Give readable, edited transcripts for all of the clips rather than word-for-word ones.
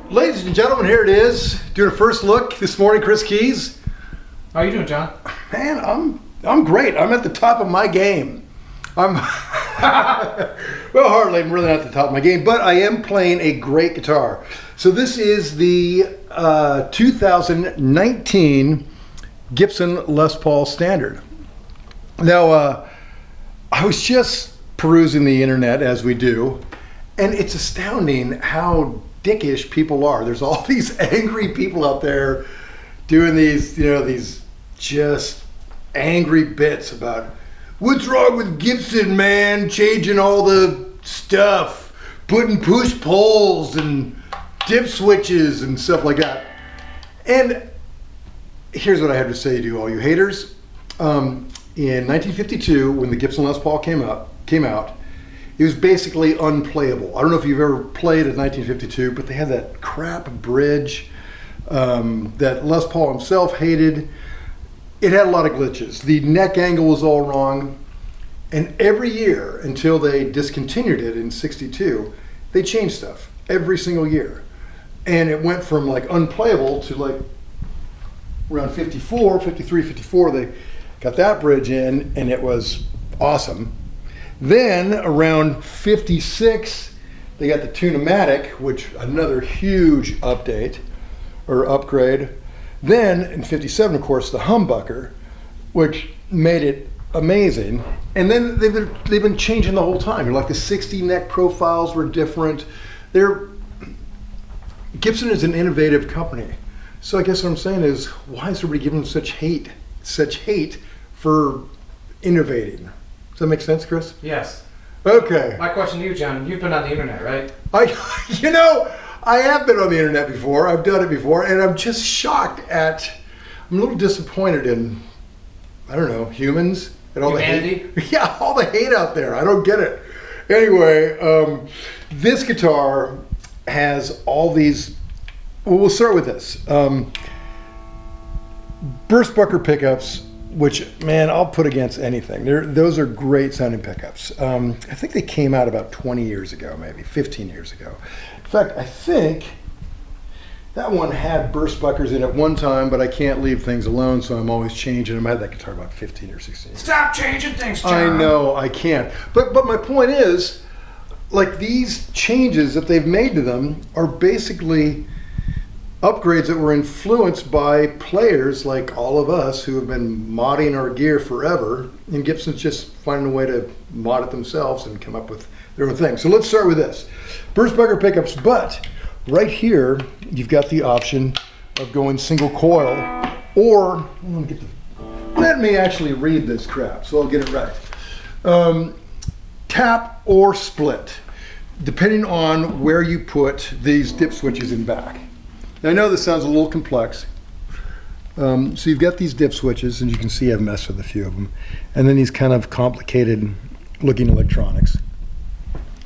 Ladies and gentlemen, here it is. Doing a first look this morning, Chris Keys. How you doing, John? Man, I'm great. I'm at the top of my game. I'm well, hardly. I'm really not at the top of my game, but I am playing a great guitar. So this is the 2019 Gibson Les Paul Standard. Now, I was just perusing the internet as we do, and it's astounding how dickish people are. There's all these angry people out there doing these, these just angry bits about what's wrong with Gibson, man, changing all the stuff, putting push poles and dip switches and stuff like that. And here's what I have to say to you, all you haters. In 1952, when the Gibson Les Paul came out, it was basically unplayable. I don't know if you've ever played at 1952, but they had that crap bridge that Les Paul himself hated. It had a lot of glitches. The neck angle was all wrong. And every year, until they discontinued it in '62, they changed stuff every single year. And it went from like unplayable to like around 54, 53, 54, they got that bridge in and it was awesome. Then around 56, they got the Tune-o-matic, which another huge update or upgrade. Then in 57, of course, the Humbucker, which made it amazing. And then they've been changing the whole time. Like the 60 neck profiles were different. Gibson is an innovative company. So I guess what I'm saying is, why is everybody giving them such hate for innovating? Does that make sense, Chris? Yes. Okay. My question to you, John, you've been on the internet, right? I have been on the internet before. I've done it before, and I'm just shocked I'm a little disappointed in, I don't know, humans and all Humanity? the hate. Yeah, all the hate out there. I don't get it. Anyway, this guitar has all these. Well, we'll start with this. Burstbucker pickups, which, man, I'll put against anything. Those are great sounding pickups. I think they came out about 20 years ago, maybe 15 years ago. In fact, I think that one had Burstbuckers in it one time, but I can't leave things alone, so I'm always changing them. I had that guitar about 15 or 16 years. Stop changing things, John. I know, I can't. But my point is, like, these changes that they've made to them are basically upgrades that were influenced by players like all of us who have been modding our gear forever, and Gibson's just finding a way to mod it themselves and come up with their own thing. So let's start with this. Burstbucker pickups, but right here you've got the option of going single coil, or let me actually read this crap so I'll get it right. Tap or split, depending on where you put these dip switches in back. I know this sounds a little complex. So you've got these dip switches, and you can see I've messed with a few of them. And then these kind of complicated looking electronics.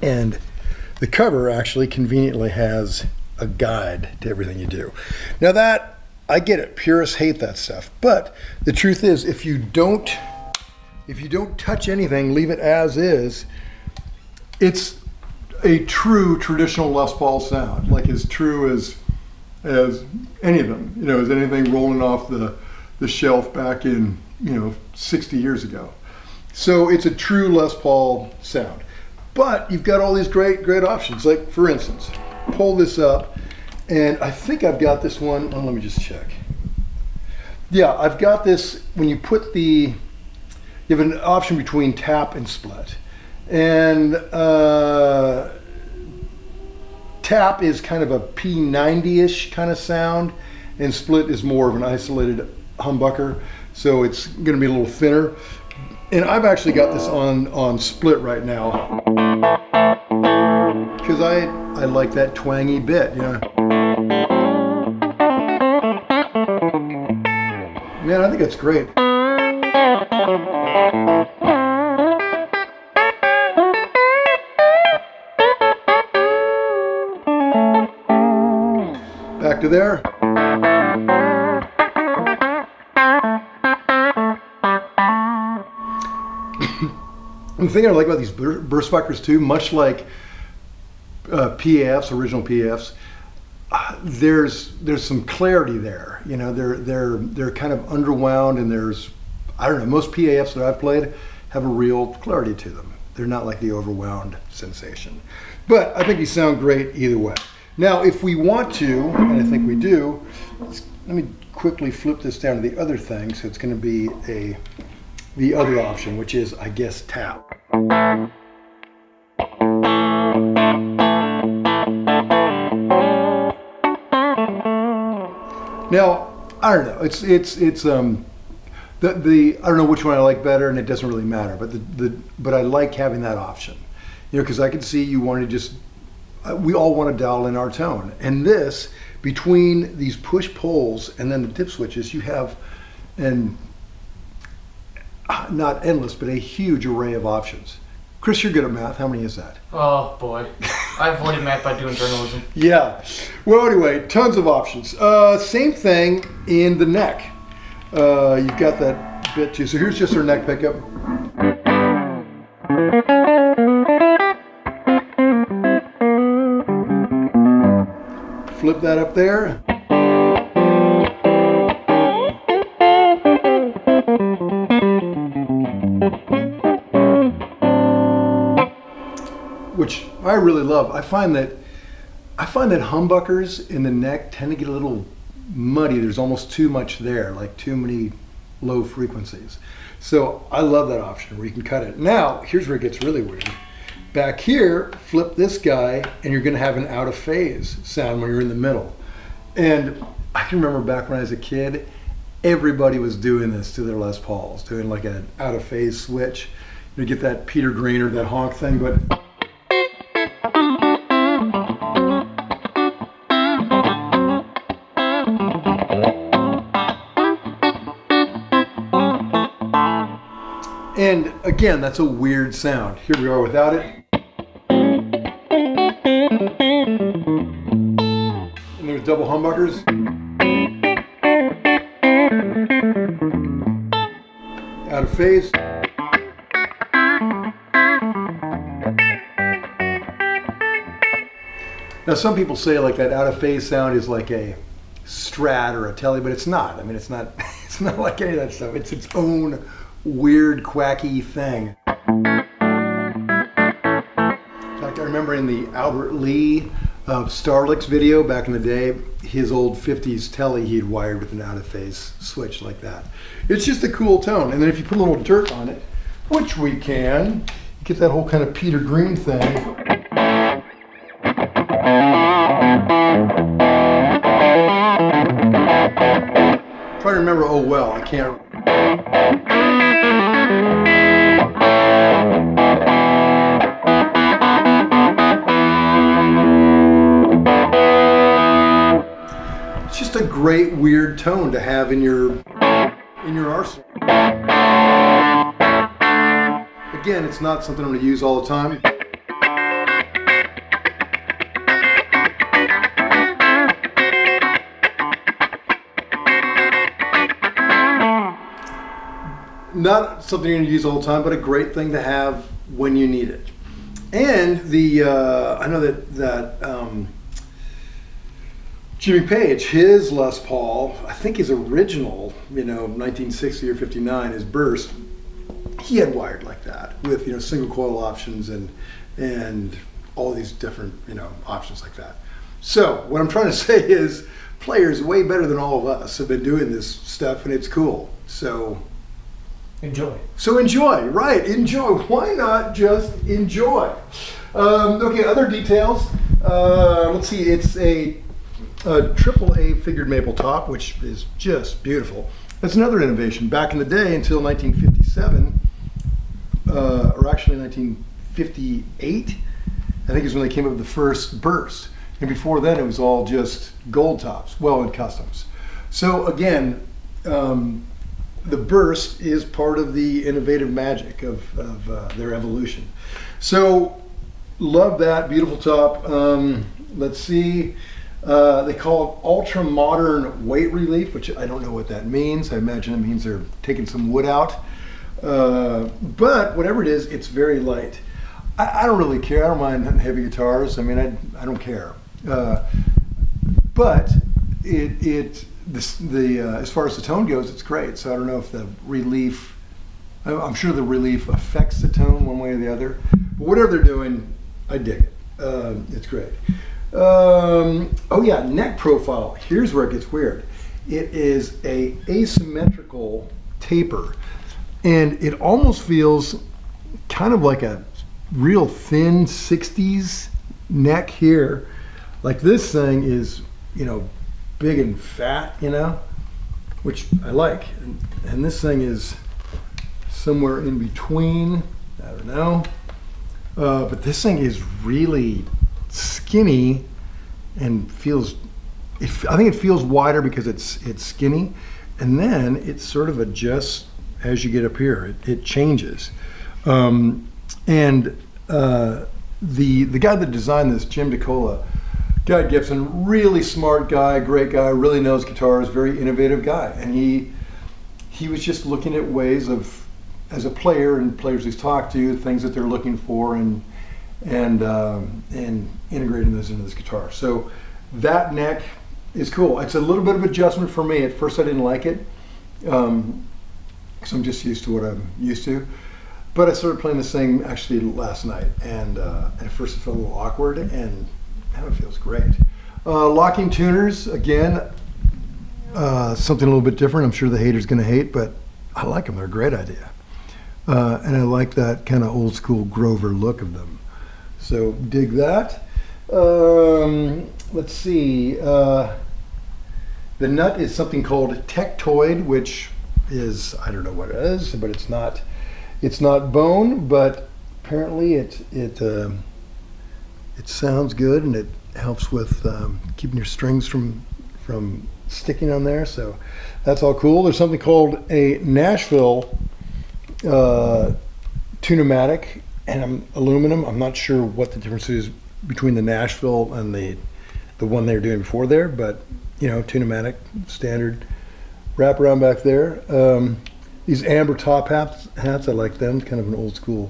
And the cover actually conveniently has a guide to everything you do. Now that, I get it, purists hate that stuff. But the truth is, if you don't touch anything, leave it as is, it's a true traditional Les Paul sound, like as true as any of them, as anything rolling off the shelf back in, 60 years ago. So it's a true Les Paul sound. But you've got all these great options. Like, for instance, pull this up, and I think I've got this one. Oh, let me just check. Yeah, I've got this. When you put you have an option between tap and split. And tap is kind of a P90-ish kind of sound, and split is more of an isolated humbucker, so it's going to be a little thinner. And I've actually got this on split right now because I like that twangy bit. Man, I think it's great. Back to there. The thing I like about these Burstbuckers too, much like PAFs, original PAFs, there's some clarity there. They're kind of underwound, and I don't know, most PAFs that I've played have a real clarity to them. They're not like the overwound sensation. But I think these sound great either way. Now, if we want to, and I think we do, let me quickly flip this down to the other thing. So it's going to be the other option, which is, I guess, tap. Now, I don't know. It's I don't know which one I like better, and it doesn't really matter. But I like having that option, because I could see you want to just. We all want to dial in our tone, and this, between these push pulls and then the dip switches, you have not endless, but a huge array of options. Chris, you're good at math. How many is that? Oh boy, I avoided math by doing journalism. Yeah. Well, anyway, tons of options. Same thing in the neck. You've got that bit too. So here's just our neck pickup. Flip that up there. Which I really love. I find that humbuckers in the neck tend to get a little muddy. There's almost too much there, like too many low frequencies. So I love that option where you can cut it. Now, here's where it gets really weird. Back here, flip this guy, and you're going to have an out of phase sound when you're in the middle. And I can remember back when I was a kid, everybody was doing this to their Les Pauls, doing like an out of phase switch. You get that Peter Green or that honk thing, but and again, that's a weird sound. Here we are without it. And there's double humbuckers. Out of phase. Now some people say like that out of phase sound is like a Strat or a Tele, but it's not. I mean, it's not like any of that stuff. It's its own weird, quacky thing. In fact, I remember in the Albert Lee of Starlix video back in the day, his old 50s Tele he'd wired with an out of phase switch like that. It's just a cool tone. And then if you put a little dirt on it, which we can, you get that whole kind of Peter Green thing. Trying to remember, oh well, I can't. just a great weird tone to have in your arsenal. Again, it's not something I'm going to use all the time. Not something you're going to use all the time, but a great thing to have when you need it. And I know that Jimmy Page, his Les Paul, I think his original, 1960 or 59, his Burst, he had wired like that with single coil options and all these different options like that. So what I'm trying to say is, players way better than all of us have been doing this stuff, and it's cool. So enjoy, right? Enjoy. Why not just enjoy? Okay, other details. Let's see. It's a AAA figured maple top, which is just beautiful. That's another innovation. Back in the day, until 1957, or actually 1958, I think is when they came up with the first Burst. And before then, it was all just gold tops, and customs. So again, the Burst is part of the innovative magic of their evolution. So love that, beautiful top. Let's see, they call it ultra modern weight relief, which I don't know what that means. I imagine it means they're taking some wood out. But whatever it is, it's very light. I don't really care. I don't mind heavy guitars. I mean, I don't care. But as far as the tone goes, it's great. So I don't know if the relief, I'm sure the relief affects the tone one way or the other. But whatever they're doing, I dig it. It's great. Neck profile. Here's where it gets weird. It is a asymmetrical taper, and it almost feels kind of like a real thin 60s neck here. Like this thing is, big and fat, which I like. And this thing is somewhere in between. I don't know. But this thing is really skinny and I think it feels wider because it's skinny. And then it sort of adjusts as you get up here. It changes. The guy that designed this, Jim DeCola, Guy Gibson, really smart guy, great guy, really knows guitars, very innovative guy. And he was just looking at ways of, as a player and players he's talked to, things that they're looking for and integrating those into this guitar. So that neck is cool. It's a little bit of adjustment for me. At first I didn't like it, because I'm just used to what I'm used to. But I started playing this thing actually last night, and at first it felt a little awkward, and now it feels great. Locking tuners, again, something a little bit different. I'm sure the hater's gonna hate, but I like them, they're a great idea. And I like that kind of old school Grover look of them. So dig that. Let's see, the nut is something called Tectoid, which is, I don't know what it is, but it's not bone, but apparently it sounds good, and it helps with keeping your strings from sticking on there. So that's all cool. There's something called a Nashville Tune-o-matic, and aluminum. I'm not sure what the difference is between the Nashville and the one they were doing before there, but Tune-o-matic standard wrap around back there. These amber top hats, I like them, kind of an old school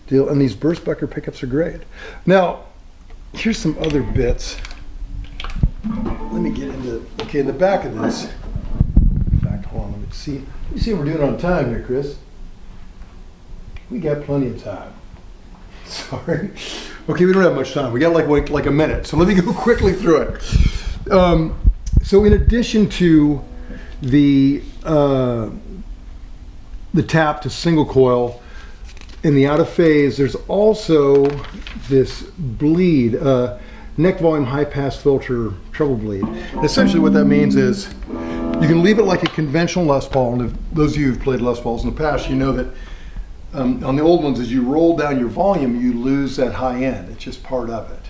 deal. And these Burstbucker pickups are great. Now, here's some other bits. Let me get into, in the back of this. In fact, hold on, let me see what we're doing on time here, Chris. We got plenty of time. Sorry. Okay, we don't have much time. We got like a minute, so let me go quickly through it. So in addition to the tap to single coil in the out of phase, there's also this bleed, neck volume high pass filter treble bleed. And essentially what that means is you can leave it like a conventional Les Paul, and if those of you who've played Les Pauls in the past, you know that on the old ones, as you roll down your volume, you lose that high end. It's just part of it.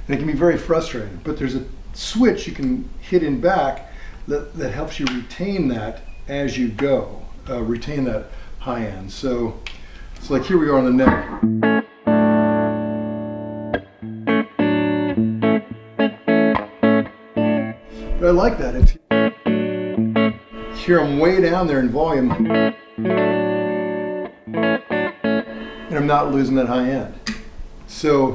And it can be very frustrating, but there's a switch you can hit in back that helps you retain that as you go, retain that high end. So it's like here we are on the neck. But I like that. It's here I'm way down there in volume, and I'm not losing that high end. So,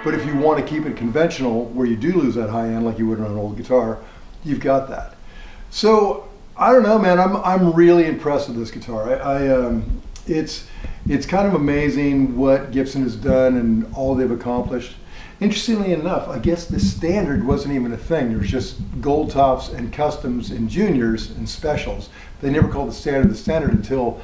but if you want to keep it conventional, where you do lose that high end, like you would on an old guitar, you've got that. So I don't know, man. I'm really impressed with this guitar. It's kind of amazing what Gibson has done and all they've accomplished. Interestingly enough, I guess the standard wasn't even a thing. There was just gold tops and customs and juniors and specials. They never called the standard until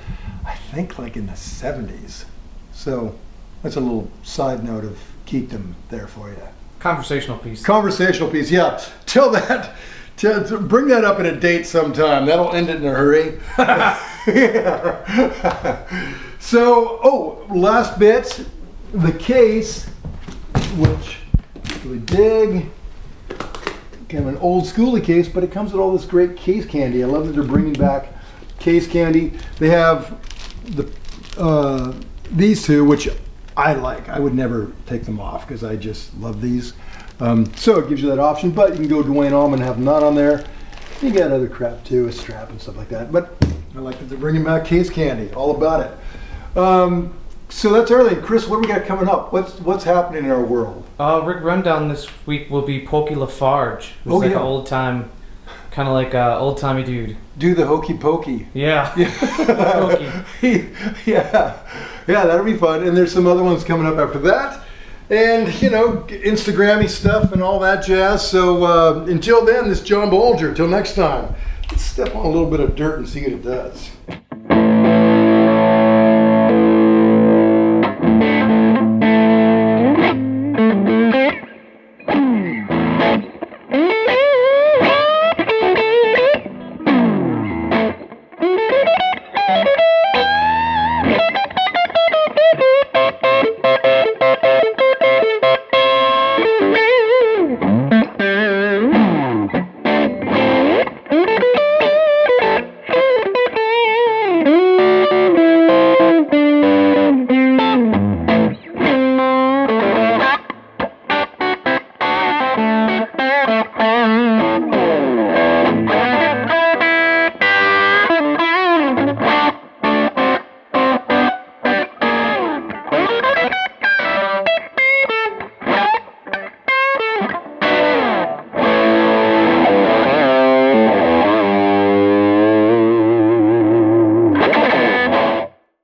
I think like in the 70s. So that's a little side note of keep them there for you. Conversational piece. Conversational piece, yeah. Tell that, to bring that up in a date sometime. That'll end it in a hurry. Yeah. So, last bit, the case, which I really dig. Kind of an old schooly case, but it comes with all this great case candy. I love that they're bringing back case candy. They have these two, which I like. I would never take them off because I just love these. So it gives you that option, but you can go Duane Allman and have none on there. You got other crap too, a strap and stuff like that. But I like that they're bringing back case candy. All about it. So that's everything. Chris, what do we got coming up? What's happening in our world? Rick Rundown this week will be Pokey Lafarge, who's like an old time, kind of like old timey dude. Do the hokey pokey. Yeah. Hokey. Yeah, that'll be fun. And there's some other ones coming up after that. And, you know, Instagrammy stuff and all that jazz. So until then, this is John Bolger. Until next time, let's step on a little bit of dirt and see what it does.